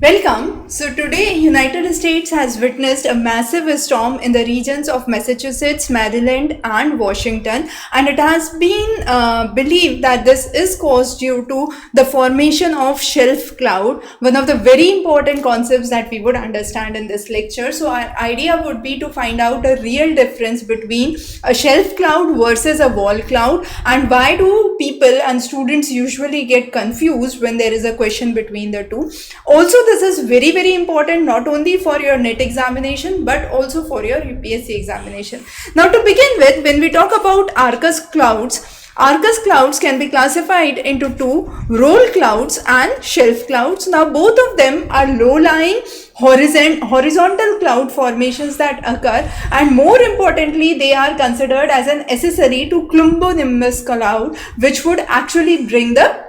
Welcome. So today, United States has witnessed a massive storm in the regions of Massachusetts, Maryland, and Washington, and it has been believed that this is caused due to the formation of shelf cloud, one of the very important concepts that we would understand in this lecture. So our idea would be to find out a real difference between a shelf cloud versus a wall cloud, and why do people and students usually get confused when there is a question between the two. Also, this is very important not only for your NET examination but also for your UPSC examination. Now, to begin with, when we talk about Arcus clouds can be classified into two: roll clouds and shelf clouds. Now, both of them are low-lying horizontal cloud formations that occur, and more importantly, they are considered as an accessory to cumulonimbus cloud, which would actually bring the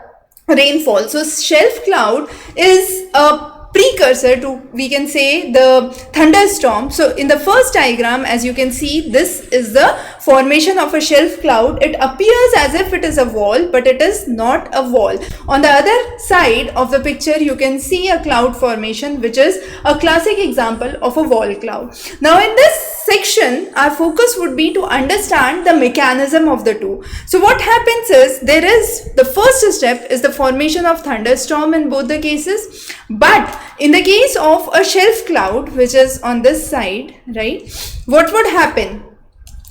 rainfall. So shelf cloud is a precursor to, we can say, the thunderstorm. So in the first diagram, as you can see, this is the formation of a shelf cloud. It appears as if it is a wall, but it is not a wall. On the other side of the picture, you can see a cloud formation, which is a classic example of a wall cloud. Now in this section, our focus would be to understand the mechanism of the two. So what happens is, there is the first step is the formation of thunderstorm in both the cases, but in the case of a shelf cloud, which is on this side, right, what would happen?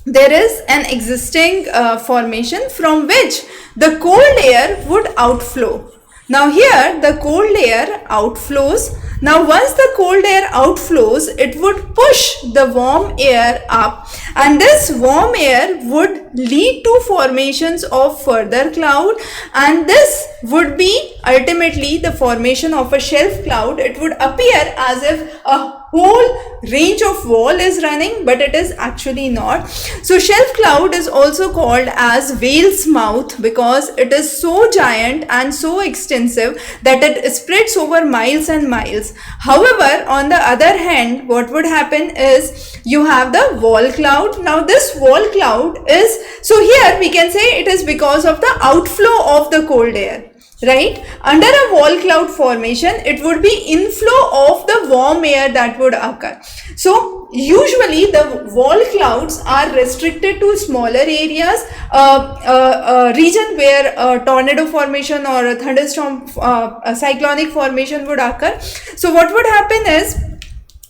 There is an existing formation from which the cold air would outflow. Now here the cold air outflows. Now once the cold air outflows, it would push the warm air up, and this warm air would lead to formations of further cloud, and this would be ultimately the formation of a shelf cloud. It would appear as if a whole range of wall is running, but it is actually not. So shelf cloud is also called as whale's mouth because it is so giant and so extensive that it spreads over miles and miles. However, on the other hand, what would happen is you have the wall cloud. Now this wall cloud is, so here we can say it is because of the outflow of the cold air. Right? Under a wall cloud formation, it would be inflow of the warm air that would occur. So usually the wall clouds are restricted to smaller areas, a region where a tornado formation or a thunderstorm, a cyclonic formation would occur. So what would happen is,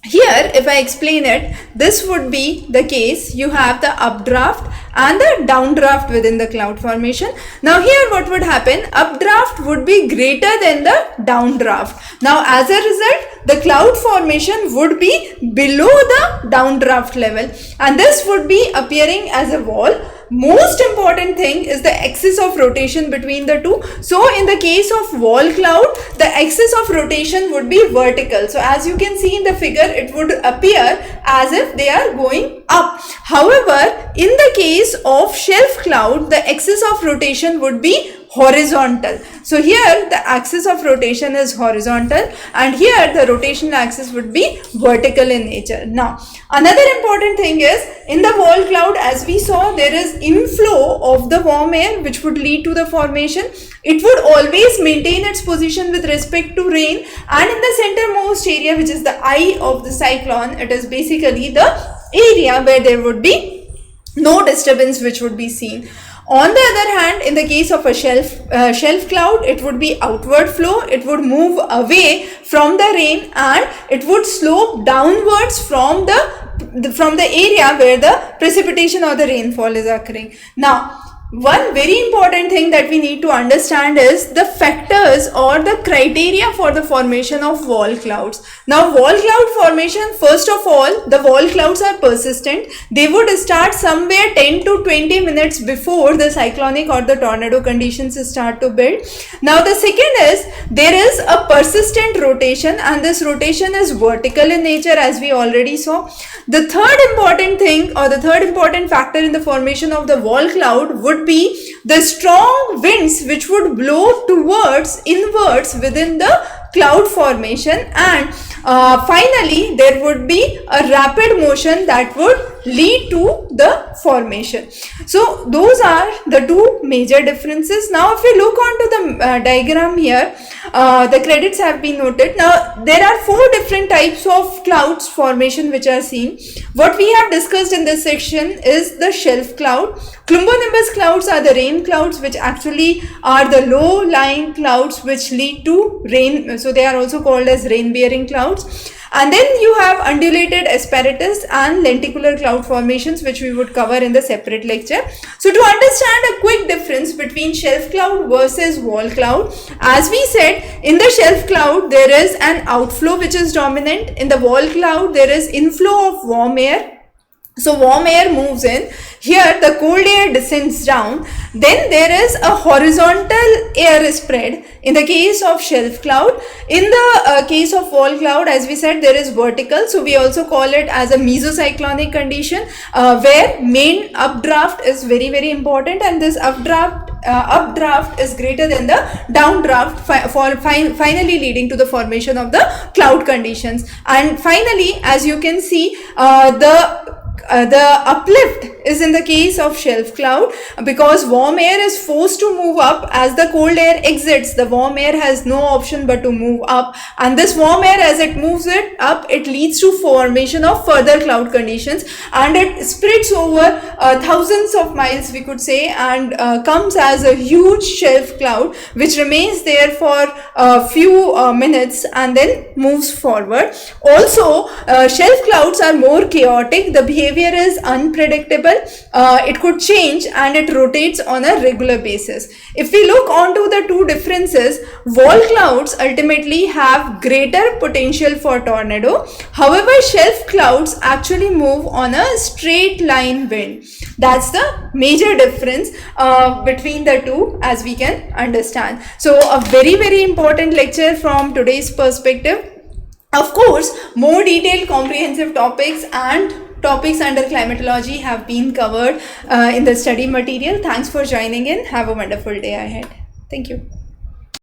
here, if I explain it, this would be the case. You have the updraft and the downdraft within the cloud formation. Now here what would happen? Updraft would be greater than the downdraft. Now as a result, the cloud formation would be below the downdraft level, and this would be appearing as a wall. Most important thing is the axis of rotation between the two. So in the case of wall cloud, the axis of rotation would be vertical. So as you can see in the figure, it would appear as if they are going up. However, in the case of shelf cloud, the axis of rotation would be horizontal. So here the axis of rotation is horizontal, and here the rotational axis would be vertical in nature. Now another important thing is, in the wall cloud, as we saw, there is inflow of the warm air which would lead to the formation. It would always maintain its position with respect to rain, and in the centermost area, which is the eye of the cyclone, it is basically the area where there would be no disturbance which would be seen. On the other hand, in the case of a shelf cloud, it would be outward flow. It would move away from the rain, and it would slope downwards from the area where the precipitation or the rainfall is occurring. Now, one very important thing that we need to understand is the factors or the criteria for the formation of wall clouds. Now wall cloud formation, first of all, the wall clouds are persistent. They would start somewhere 10 to 20 minutes before the cyclonic or the tornado conditions start to build. Now the second is, there is a persistent rotation, and this rotation is vertical in nature, as we already saw. The third important thing, or the third important factor in the formation of the wall cloud would be the strong winds which would blow inwards within the cloud formation, and finally there would be a rapid motion that would lead to the formation. So those are the two major differences. Now if we look onto the diagram here, the credits have been noted. Now there are four different types of clouds formation which are seen. What we have discussed in this section is the shelf cloud. Cumulonimbus clouds are the rain clouds, which actually are the low lying clouds which lead to rain, so they are also called as rain bearing clouds. And then you have undulated asperatus and lenticular cloud formations, which we would cover in the separate lecture. So to understand a quick difference between shelf cloud versus wall cloud, as we said, in the shelf cloud there is an outflow which is dominant. In the wall cloud there is inflow of warm air. So warm air moves in, here the cold air descends down, then there is a horizontal air spread in the case of shelf cloud. In the case of wall cloud, as we said, there is vertical, so we also call it as a mesocyclonic condition, where main updraft is very important, and this updraft is greater than the downdraft, finally leading to the formation of the cloud conditions. And finally, as you can see, the uplift is in the case of shelf cloud, because warm air is forced to move up. As the cold air exits, the warm air has no option but to move up, and this warm air, as it moves it up, it leads to formation of further cloud conditions, and it spreads over thousands of miles, we could say, and comes as a huge shelf cloud which remains there for a few minutes and then moves forward. Also, shelf clouds are more chaotic. The behavior is unpredictable. It could change and it rotates on a regular basis. If we look onto the two differences, wall clouds ultimately have greater potential for tornado. However, shelf clouds actually move on a straight line wind. That's the major difference between the two, as we can understand. So a very important lecture from today's perspective. Of course, more detailed comprehensive topics under climatology have been covered in the study material. Thanks for joining in. Have a wonderful day ahead. Thank you.